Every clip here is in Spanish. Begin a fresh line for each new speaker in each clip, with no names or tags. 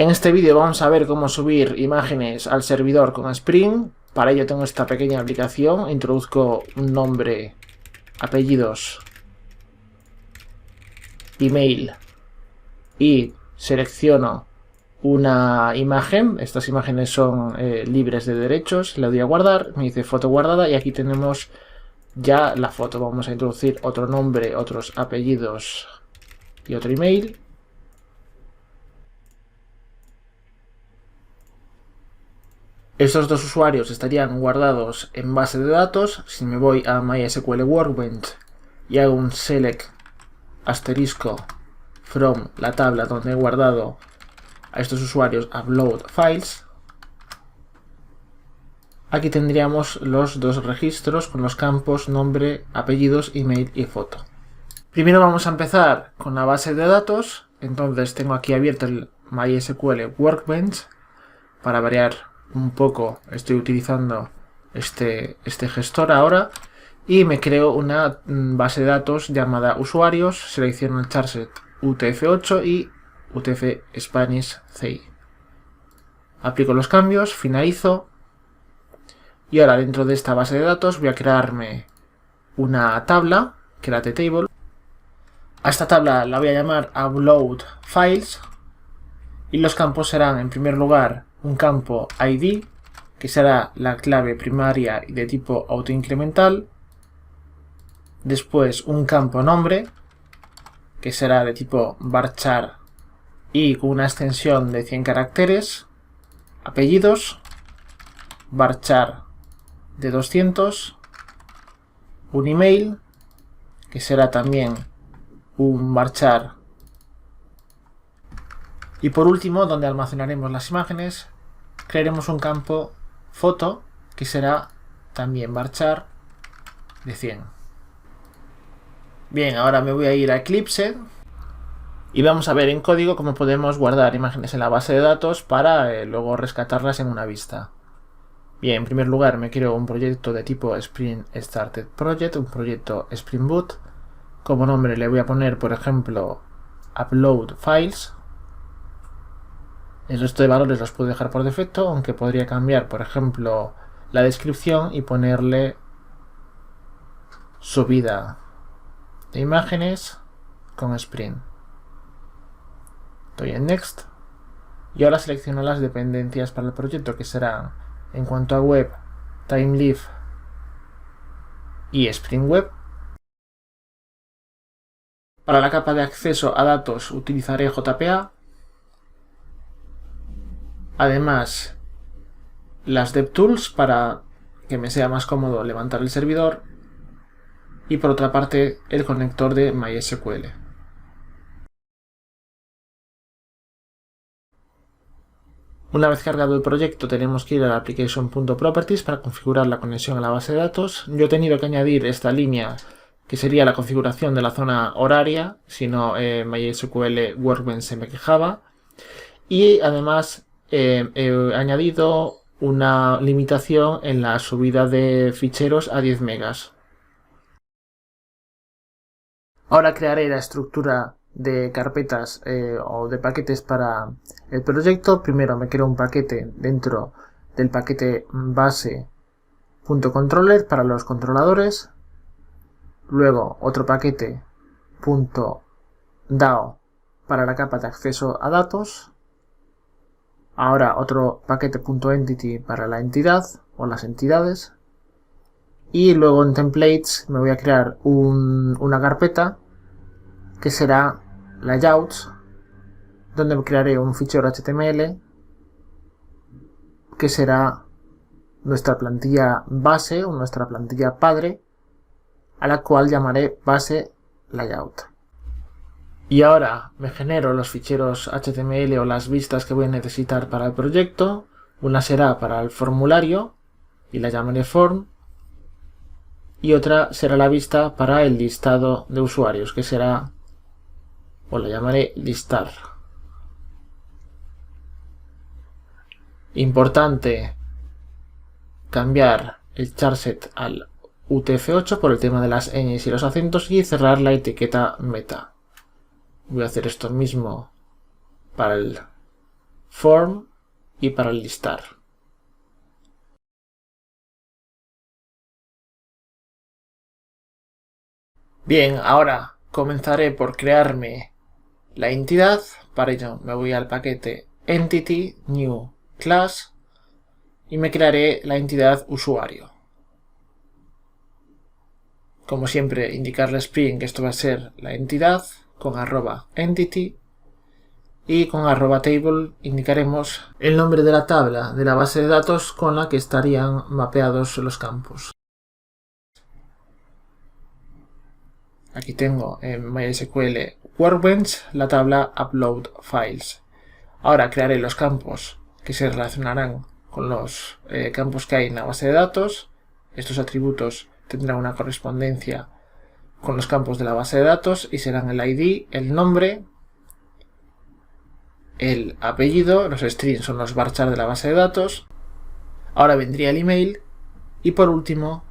En este vídeo vamos a ver cómo subir imágenes al servidor con Spring. Para ello tengo esta pequeña aplicación. Introduzco un nombre, apellidos, email y selecciono una imagen. Estas imágenes son libres de derechos. Le doy a guardar, me dice foto guardada y aquí tenemos ya la foto. Vamos a introducir otro nombre, otros apellidos y otro email. Estos dos usuarios estarían guardados en base de datos. Si me voy a MySQL Workbench y hago un select asterisco from la tabla donde he guardado a estos usuarios upload files, aquí tendríamos los dos registros con los campos nombre, apellidos, email y foto. Primero vamos a empezar con la base de datos. Entonces tengo aquí abierto el MySQL Workbench. Para variar un poco estoy utilizando este gestor ahora y me creo una base de datos llamada usuarios. Selecciono el charset UTF-8 y UTF-Spanish-CI. Aplico los cambios, finalizo y ahora dentro de esta base de datos voy a crearme una tabla, create table. A esta tabla la voy a llamar upload files y los campos serán en primer lugar un campo ID, que será la clave primaria y de tipo autoincremental. Después un campo nombre, que será de tipo varchar y con una extensión de 100 caracteres. Apellidos, varchar de 200. Un email, que será también un varchar. Y por último, donde almacenaremos las imágenes, crearemos un campo foto, que será también varchar de 100. Bien, ahora me voy a ir a Eclipse y vamos a ver en código cómo podemos guardar imágenes en la base de datos para luego rescatarlas en una vista. Bien, en primer lugar me creo un proyecto de tipo Spring Started Project, un proyecto Spring Boot. Como nombre le voy a poner, por ejemplo, Upload Files. El resto de valores los puedo dejar por defecto, aunque podría cambiar, por ejemplo, la descripción y ponerle subida de imágenes con Spring. Doy en Next y ahora selecciono las dependencias para el proyecto, que serán, en cuanto a web, TimeLive y Spring Web. Para la capa de acceso a datos utilizaré JPA. Además, las DevTools para que me sea más cómodo levantar el servidor. Y por otra parte, el conector de MySQL. Una vez cargado el proyecto, tenemos que ir a la application.properties para configurar la conexión a la base de datos. Yo he tenido que añadir esta línea, que sería la configuración de la zona horaria, si no MySQL Workbench se me quejaba. Y además he añadido una limitación en la subida de ficheros a 10 megas. Ahora crearé la estructura de carpetas o de paquetes para el proyecto. Primero me creo un paquete dentro del paquete base.controller para los controladores. Luego otro paquete .dao para la capa de acceso a datos. Ahora otro paquete .entity para la entidad o las entidades. Y luego en templates me voy a crear una carpeta que será layouts, donde me crearé un fichero HTML que será nuestra plantilla base o nuestra plantilla padre, a la cual llamaré base layout. Y ahora me genero los ficheros HTML o las vistas que voy a necesitar para el proyecto. Una será para el formulario y la llamaré form. Y otra será la vista para el listado de usuarios, que será, o la llamaré listar. Importante cambiar el charset al UTF-8 por el tema de las ñes y los acentos y cerrar la etiqueta meta. Voy a hacer esto mismo para el form y para listar. Bien, ahora comenzaré por crearme la entidad. Para ello me voy al paquete Entity, New Class y me crearé la entidad usuario. Como siempre, indicarle a Spring que esto va a ser la entidad con @entity y con @table indicaremos el nombre de la tabla de la base de datos con la que estarían mapeados los campos. Aquí tengo en MySQL Workbench la tabla Upload Files. Ahora crearé los campos que se relacionarán con los campos que hay en la base de datos. Estos atributos tendrán una correspondencia con los campos de la base de datos y serán el ID, el nombre, el apellido, los strings son los varchar de la base de datos. Ahora vendría el email y por último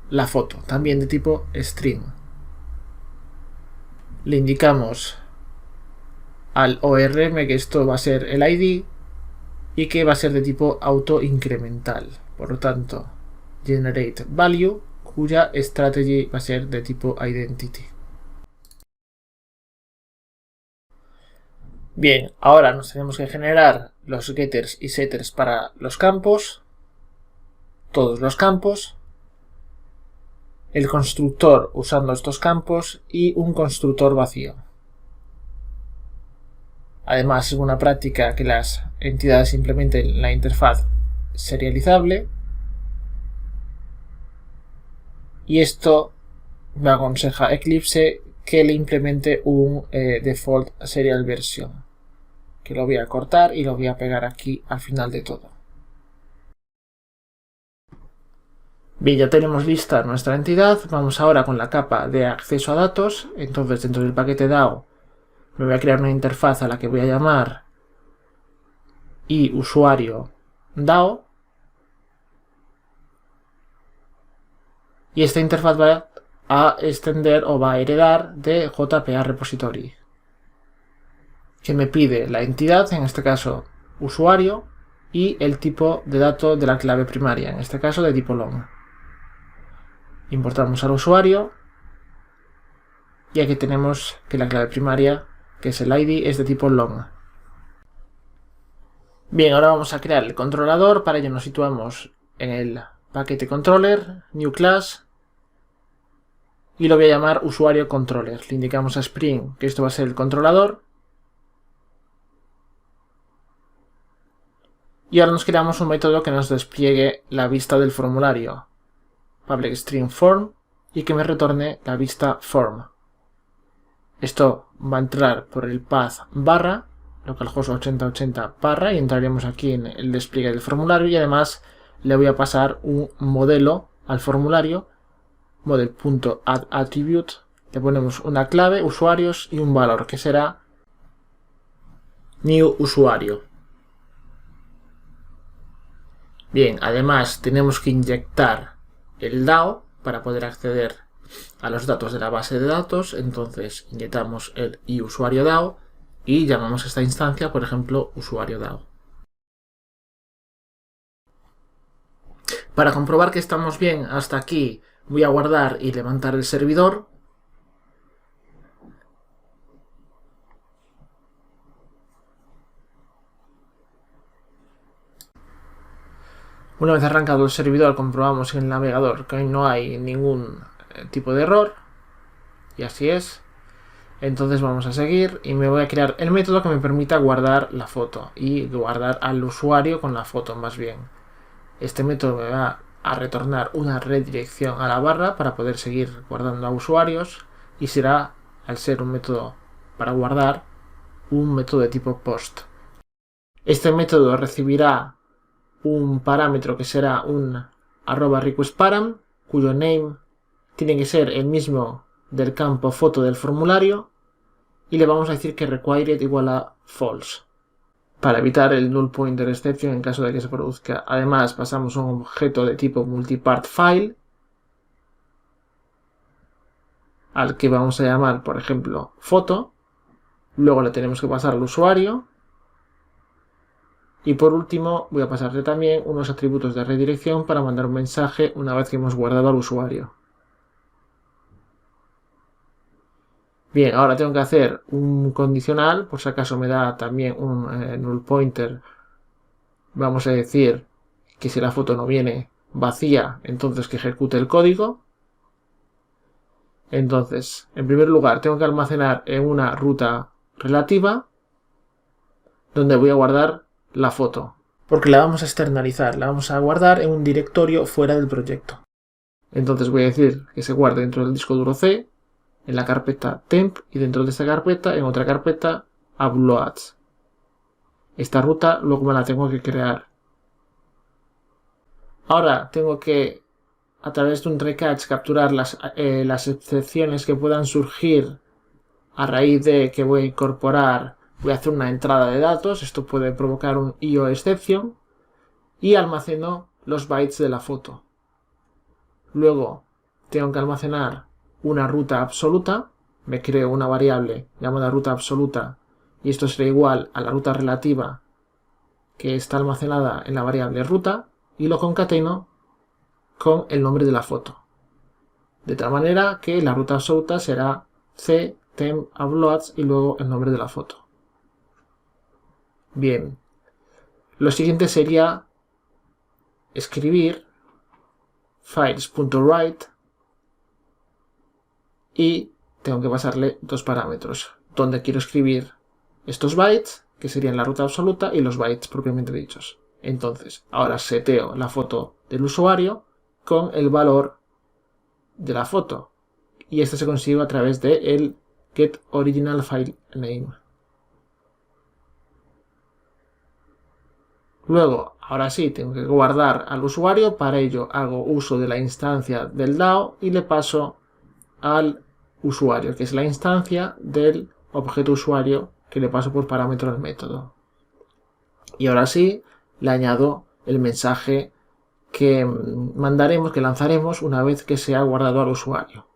la foto, también de tipo string. Le indicamos al ORM que esto va a ser el ID y que va a ser de tipo autoincremental. Por lo tanto, generate value, cuya strategy va a ser de tipo identity. Bien, ahora nos tenemos que generar los getters y setters para los campos, todos los campos, el constructor usando estos campos y un constructor vacío. Además, es una práctica que las entidades implementen la interfaz serializable y esto me aconseja Eclipse que le implemente un default serial version, que lo voy a cortar y lo voy a pegar aquí al final de todo. Bien, ya tenemos lista nuestra entidad. Vamos ahora con la capa de acceso a datos. Entonces, dentro del paquete DAO me voy a crear una interfaz a la que voy a llamar usuario DAO. Y esta interfaz va a extender o va a heredar de JPA Repository, que me pide la entidad, en este caso usuario, y el tipo de dato de la clave primaria, en este caso de tipo long. Importamos al usuario y aquí tenemos que la clave primaria, que es el ID, es de tipo long. Bien, ahora vamos a crear el controlador. Para ello nos situamos en el paquete controller, new class, y lo voy a llamar usuario controller. Le indicamos a Spring que esto va a ser el controlador. Y ahora nos creamos un método que nos despliegue la vista del formulario, public string form, y que me retorne la vista form. Esto va a entrar por el path barra, localhost 8080 barra, y entraremos aquí en el despliegue del formulario, y además le voy a pasar un modelo al formulario, model.addAttribute, le ponemos una clave, usuarios y un valor que será new usuario. Bien, además tenemos que inyectar el DAO para poder acceder a los datos de la base de datos. Entonces inyectamos el usuario DAO y llamamos a esta instancia, por ejemplo, usuario DAO. Para comprobar que estamos bien hasta aquí, voy a guardar y levantar el servidor. Una vez arrancado el servidor, comprobamos en el navegador que no hay ningún tipo de error. Y así es. Entonces vamos a seguir y me voy a crear el método que me permita guardar la foto y guardar al usuario con la foto más bien. Este método me va a retornar una redirección a la barra para poder seguir guardando a usuarios y será, al ser un método para guardar, un método de tipo post. Este método recibirá un parámetro que será un @requestParam, cuyo name tiene que ser el mismo del campo foto del formulario, y le vamos a decir que required igual a false, para evitar el null pointer exception en caso de que se produzca. Además pasamos un objeto de tipo multipart file, al que vamos a llamar, por ejemplo, foto. Luego le tenemos que pasar al usuario Y por último voy a pasarle también unos atributos de redirección para mandar un mensaje una vez que hemos guardado al usuario. Bien, ahora tengo que hacer un condicional, por si acaso me da también un null pointer. Vamos a decir que si la foto no viene vacía, entonces que ejecute el código. Entonces, en primer lugar, tengo que almacenar en una ruta relativa donde voy a guardar la foto. Porque la vamos a externalizar, la vamos a guardar en un directorio fuera del proyecto. Entonces voy a decir que se guarde dentro del disco duro C, en la carpeta temp, y dentro de esta carpeta, en otra carpeta, uploads. Esta ruta luego me la tengo que crear. Ahora tengo que, a través de un try-catch, capturar las excepciones que puedan surgir a raíz de que voy a incorporar, voy a hacer una entrada de datos, esto puede provocar un IO exception, y almaceno los bytes de la foto. Luego tengo que almacenar una ruta absoluta, me creo una variable llamada ruta absoluta y esto será igual a la ruta relativa que está almacenada en la variable ruta y lo concateno con el nombre de la foto. De tal manera que la ruta absoluta será c temp uploads y luego el nombre de la foto. Bien, lo siguiente sería escribir files.write y tengo que pasarle dos parámetros, donde quiero escribir estos bytes, que serían la ruta absoluta, y los bytes propiamente dichos. Entonces, ahora seteo la foto del usuario con el valor de la foto, y este se consigue a través de el getOriginalFileName. Luego, ahora sí, tengo que guardar al usuario, para ello hago uso de la instancia del DAO y le paso al usuario, que es la instancia del objeto usuario que le paso por parámetro al método. Y ahora sí, le añado el mensaje que mandaremos, que lanzaremos una vez que se ha guardado al usuario.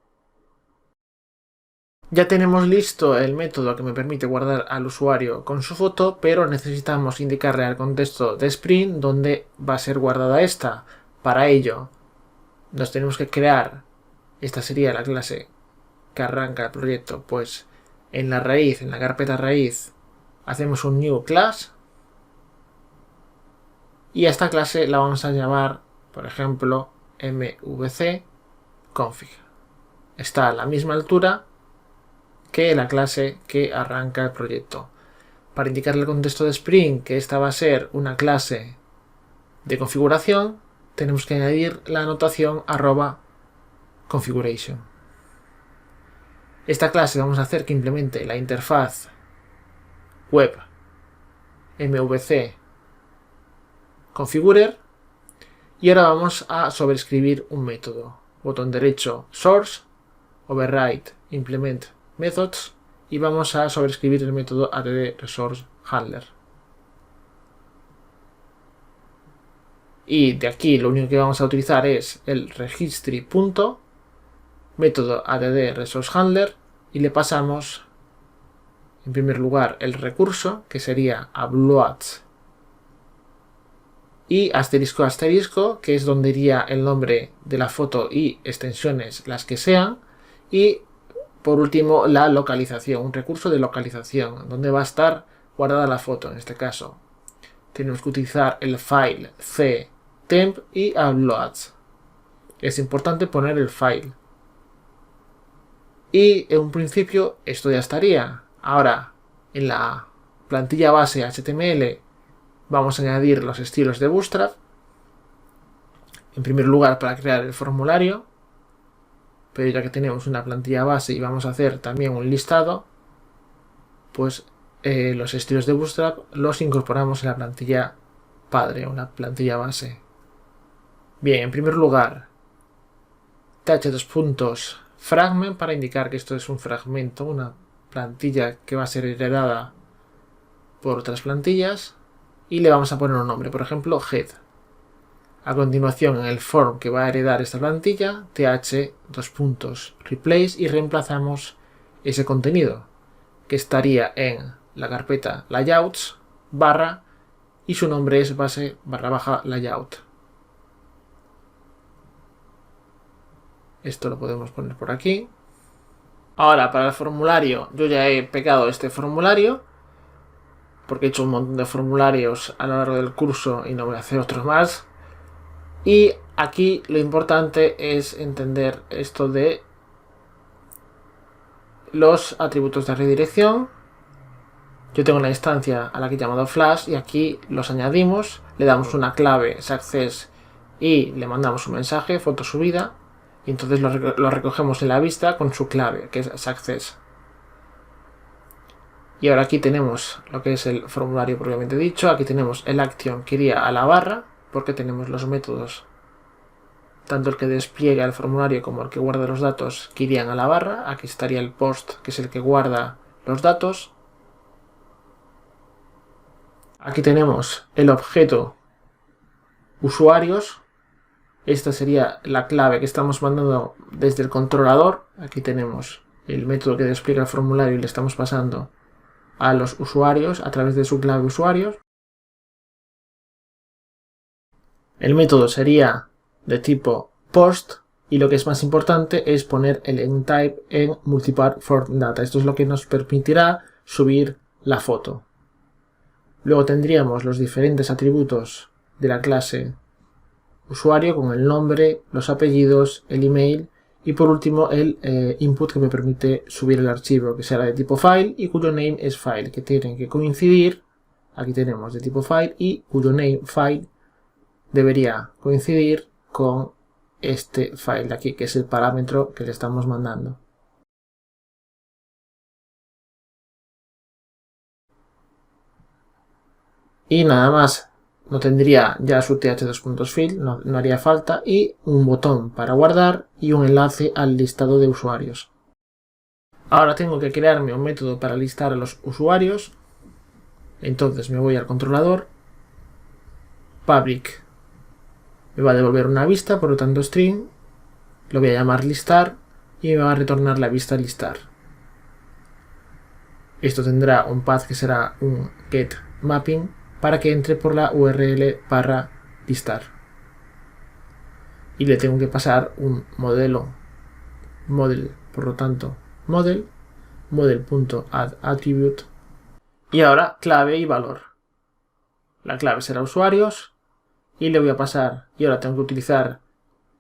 Ya tenemos listo el método que me permite guardar al usuario con su foto, pero necesitamos indicarle al contexto de Spring dónde va a ser guardada esta. Para ello, nos tenemos que crear, esta sería la clase que arranca el proyecto, pues en la raíz, en la carpeta raíz, hacemos un new class y a esta clase la vamos a llamar, por ejemplo, mvc config. Está a la misma altura que la clase que arranca el proyecto. Para indicarle al contexto de Spring que esta va a ser una clase de configuración, tenemos que añadir la anotación @configuration. Esta clase vamos a hacer que implemente la interfaz web mvc configurer y ahora vamos a sobreescribir un método. Botón derecho source, override implement methods y vamos a sobreescribir el método addResourceHandler. Y de aquí lo único que vamos a utilizar es el registry.método addResourceHandler y le pasamos en primer lugar el recurso que sería uploads y asterisco asterisco, que es donde iría el nombre de la foto y extensiones las que sean, y por último la localización, un recurso de localización donde va a estar guardada la foto. En este caso tenemos que utilizar el file c temp y uploads. Es importante poner el file y en un principio esto ya estaría. Ahora en la plantilla base HTML vamos a añadir los estilos de Bootstrap. En primer lugar, para crear el formulario, pero ya que tenemos una plantilla base y vamos a hacer también un listado, pues los estilos de Bootstrap los incorporamos en la plantilla padre o la plantilla base. Bien, en primer lugar, th2.fragment para indicar que esto es un fragmento, una plantilla que va a ser heredada por otras plantillas. Y le vamos a poner un nombre, por ejemplo, head. A continuación, en el form que va a heredar esta plantilla, th2.replace y reemplazamos ese contenido, que estaría en la carpeta layouts / y su nombre es base/layout. Esto lo podemos poner por aquí. Ahora, para el formulario, yo ya he pegado este formulario, porque he hecho un montón de formularios a lo largo del curso y no voy a hacer otros más. Y aquí lo importante es entender esto de los atributos de redirección. Yo tengo una instancia a la que he llamado Flash y aquí los añadimos, le damos una clave success y le mandamos un mensaje, foto subida, y entonces lo recogemos en la vista con su clave, que es success. Y ahora aquí tenemos lo que es el formulario propiamente dicho. Aquí tenemos el action que iría a la barra, porque tenemos los métodos, tanto el que despliega el formulario como el que guarda los datos, que irían a la barra. Aquí estaría el post, que es el que guarda los datos. Aquí tenemos el objeto usuarios. Esta sería la clave que estamos mandando desde el controlador. Aquí tenemos el método que despliega el formulario y le estamos pasando a los usuarios a través de su clave usuarios. El método sería de tipo post y lo que es más importante es poner el endType en multipart form data. Esto es lo que nos permitirá subir la foto. Luego tendríamos los diferentes atributos de la clase usuario con el nombre, los apellidos, el email y por último el input que me permite subir el archivo, que será de tipo file y cuyo name es file, que tienen que coincidir. Aquí tenemos de tipo file y cuyo name file debería coincidir con este file de aquí, que es el parámetro que le estamos mandando. Y nada más, no tendría ya su th2.fill, no haría falta, y un botón para guardar y un enlace al listado de usuarios. Ahora tengo que crearme un método para listar a los usuarios. Entonces me voy al controlador, public me va a devolver una vista, por lo tanto string, lo voy a llamar listar y me va a retornar la vista listar. Esto tendrá un path que será un get mapping para que entre por la URL para listar. Y le tengo que pasar un model, por lo tanto model.addAttribute y ahora clave y valor. La clave será usuarios y le voy a pasar, y ahora tengo que utilizar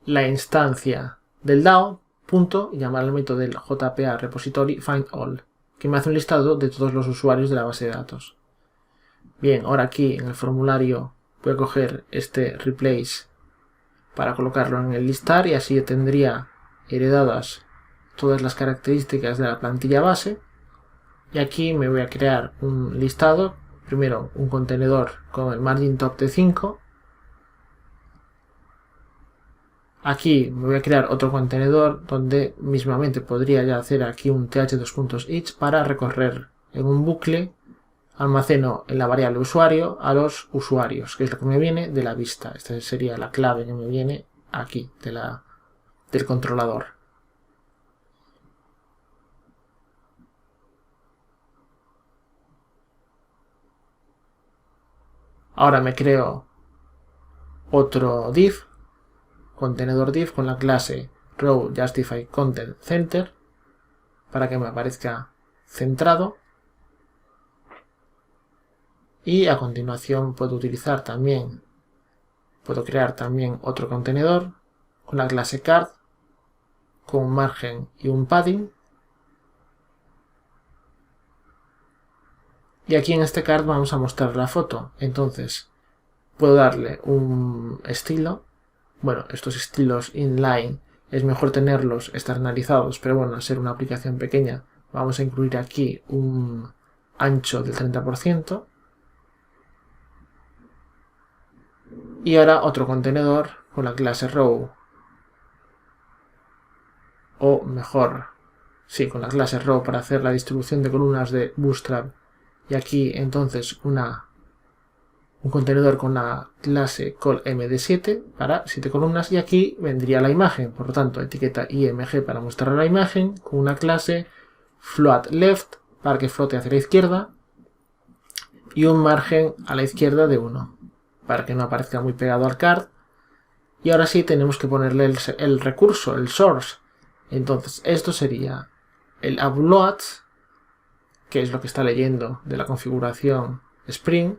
la instancia del DAO, punto, y llamar al método del JPA repository findAll, que me hace un listado de todos los usuarios de la base de datos. Bien, ahora aquí en el formulario voy a coger este replace para colocarlo en el listar y así tendría heredadas todas las características de la plantilla base. Y aquí me voy a crear un listado, primero un contenedor con el margin top de 5. Aquí me voy a crear otro contenedor donde mismamente podría ya hacer aquí un th2.each para recorrer en un bucle. Almaceno en la variable usuario a los usuarios, que es lo que me viene de la vista. Esta sería la clave que me viene aquí del controlador. Ahora me creo otro div, contenedor div con la clase row justify content center para que me aparezca centrado. Y a continuación puedo crear también otro contenedor con la clase card, con un margen y un padding. Y aquí en este card vamos a mostrar la foto. Entonces puedo darle un estilo. Bueno, estos estilos inline es mejor tenerlos externalizados, pero bueno, al ser una aplicación pequeña vamos a incluir aquí un ancho del 30%. Y ahora otro contenedor con la clase row, o mejor, sí, con la clase row para hacer la distribución de columnas de Bootstrap. Y aquí entonces un contenedor con la clase colMD7 para 7 columnas. Y aquí vendría la imagen, por lo tanto etiqueta img para mostrar la imagen, con una clase float left para que flote hacia la izquierda. y un margen a la izquierda de 1 para que no aparezca muy pegado al card. Y ahora sí tenemos que ponerle el recurso, el source. Entonces esto sería el upload, que es lo que está leyendo de la configuración Spring,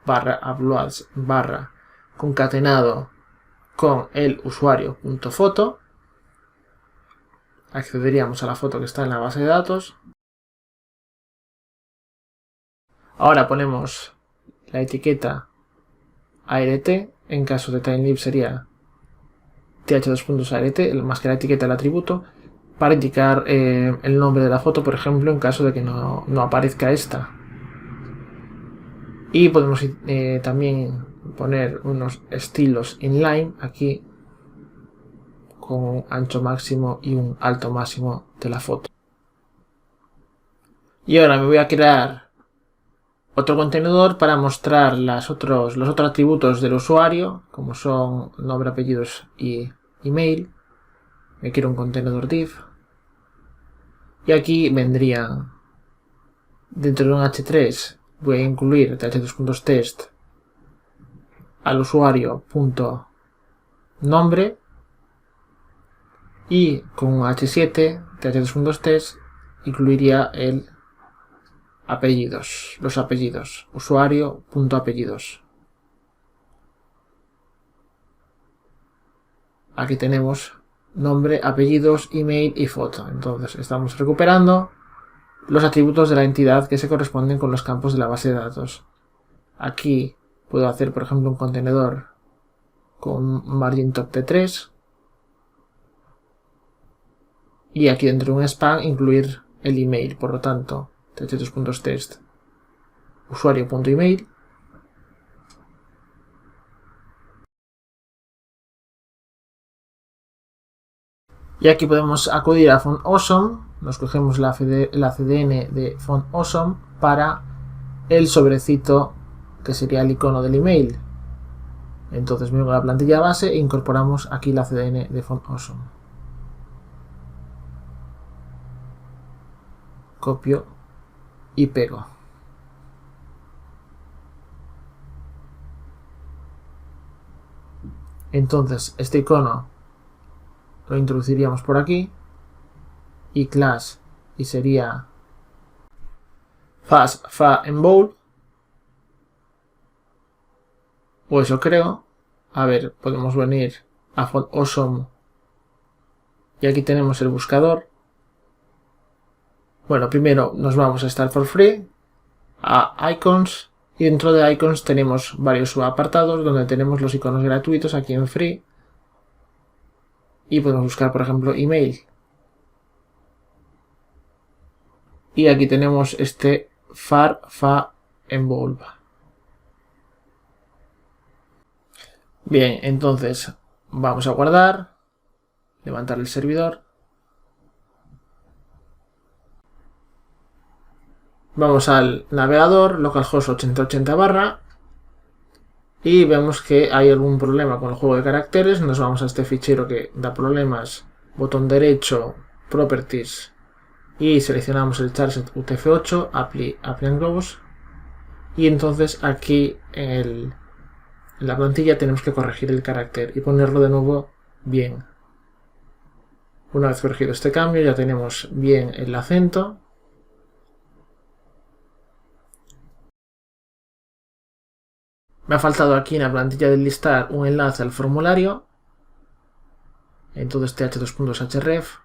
barra uploads barra concatenado con el usuario.foto. Accederíamos a la foto que está en la base de datos. Ahora ponemos la etiqueta ART, en caso de TimeLib sería th2.art, más que la etiqueta del atributo, para indicar el nombre de la foto, por ejemplo, en caso de que no aparezca esta. Y podemos también poner unos estilos inline aquí con un ancho máximo y un alto máximo de la foto. Y ahora me voy a crear otro contenedor para mostrar los otros atributos del usuario, como son nombre, apellidos y email. Me quiero un contenedor div. Y aquí vendrían, dentro de un h3, voy a incluir th2.test al usuario.nombre y con un h7, th2.test, incluiría el apellidos, los apellidos, usuario.apellidos. Aquí tenemos nombre, apellidos, email y foto. Entonces estamos recuperando los atributos de la entidad que se corresponden con los campos de la base de datos. Aquí puedo hacer, por ejemplo, un contenedor con margin top de 3. Y aquí dentro de un span incluir el email. Por lo tanto, th2.test usuario.email. Y aquí podemos acudir a FontAwesome, nos cogemos la CDN de FontAwesome para el sobrecito que sería el icono del email. Entonces me voy a la plantilla base e incorporamos aquí la CDN de FontAwesome. Copio y pego. Entonces este icono lo introduciríamos por aquí y class y sería fast fa en bold, o eso creo. A ver, podemos venir a FontAwesome y aquí tenemos el buscador. Bueno, primero nos vamos a Start for Free, a Icons, y dentro de Icons tenemos varios subapartados donde tenemos los iconos gratuitos aquí en Free. Y podemos buscar, por ejemplo, email. Y aquí tenemos este far fa envolve. Bien, entonces vamos a guardar, levantar el servidor. Vamos al navegador, localhost 8080 barra. Y vemos que hay algún problema con el juego de caracteres. Nos vamos a este fichero que da problemas, botón derecho, properties, y seleccionamos el charset UTF-8, apply and close. Y entonces aquí en la plantilla tenemos que corregir el carácter y ponerlo de nuevo bien. Una vez corregido este cambio ya tenemos bien el acento. Me ha faltado aquí en la plantilla del listar un enlace al formulario. Entonces th2.href.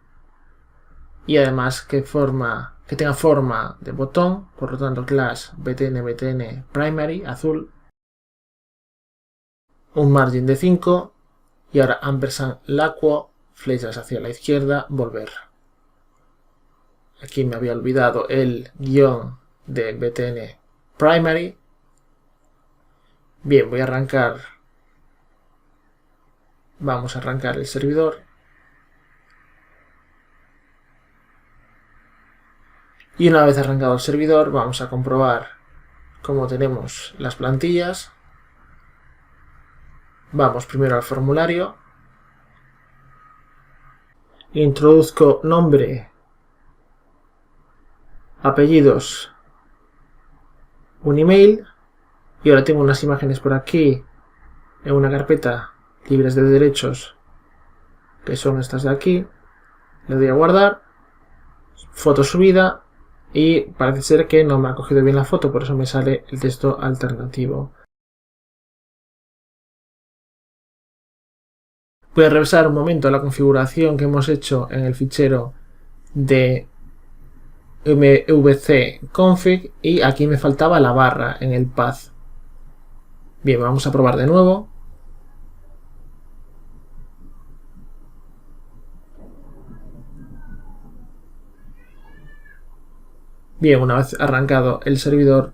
Y además que tenga forma de botón. Por lo tanto class btn primary azul. Un margin de 5. Y ahora ampersand laquo, flechas hacia la izquierda, volver. Aquí me había olvidado el guión de btn primary. Bien, voy a arrancar. Vamos a arrancar el servidor. Y una vez arrancado el servidor, vamos a comprobar cómo tenemos las plantillas. Vamos primero al formulario. Introduzco nombre, apellidos un email y ahora tengo unas imágenes por aquí en una carpeta libres de derechos, que son estas de aquí. Le doy a guardar, foto subida, y parece ser que no me ha cogido bien la foto, por eso me sale el texto alternativo. Voy a revisar un momento la configuración que hemos hecho en el fichero de mvc config y aquí me faltaba la barra en el path. Bien, vamos a probar de nuevo. Bien, una vez arrancado el servidor,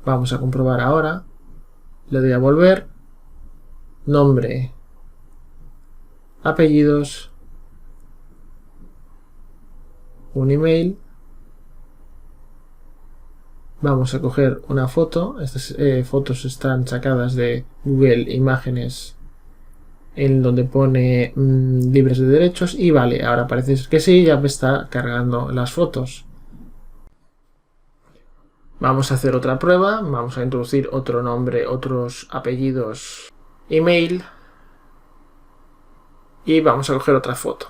vamos a comprobar ahora. Le doy a volver. Nombre. Apellidos. Un email. Vamos a coger una foto. Estas fotos están sacadas de Google Imágenes, en donde pone libres de derechos. Y vale, ahora parece que sí, ya me está cargando las fotos. Vamos a hacer otra prueba. Vamos a introducir otro nombre, otros apellidos, email. Y vamos a coger otra foto.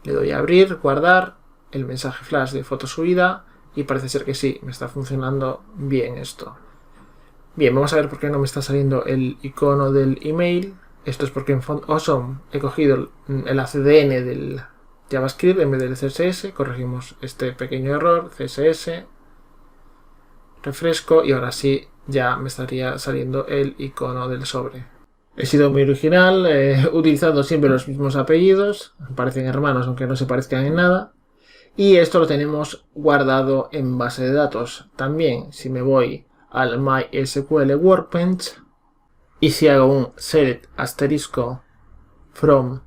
Le doy a abrir, guardar, el mensaje flash de foto subida. Y parece ser que sí, me está funcionando bien esto. Bien, vamos a ver por qué no me está saliendo el icono del email. Esto es porque en Font Awesome he cogido el ACDN del JavaScript en vez del CSS. Corregimos este pequeño error, CSS. Refresco y ahora sí ya me estaría saliendo el icono del sobre. He sido muy original, utilizando siempre los mismos apellidos. Parecen hermanos aunque no se parezcan en nada. Y esto lo tenemos guardado en base de datos. También, si me voy al MySQL Workbench y si hago un select asterisco from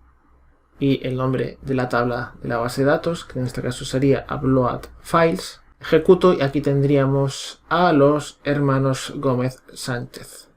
y el nombre de la tabla de la base de datos, que en este caso sería upload files, ejecuto y aquí tendríamos a los hermanos Gómez Sánchez.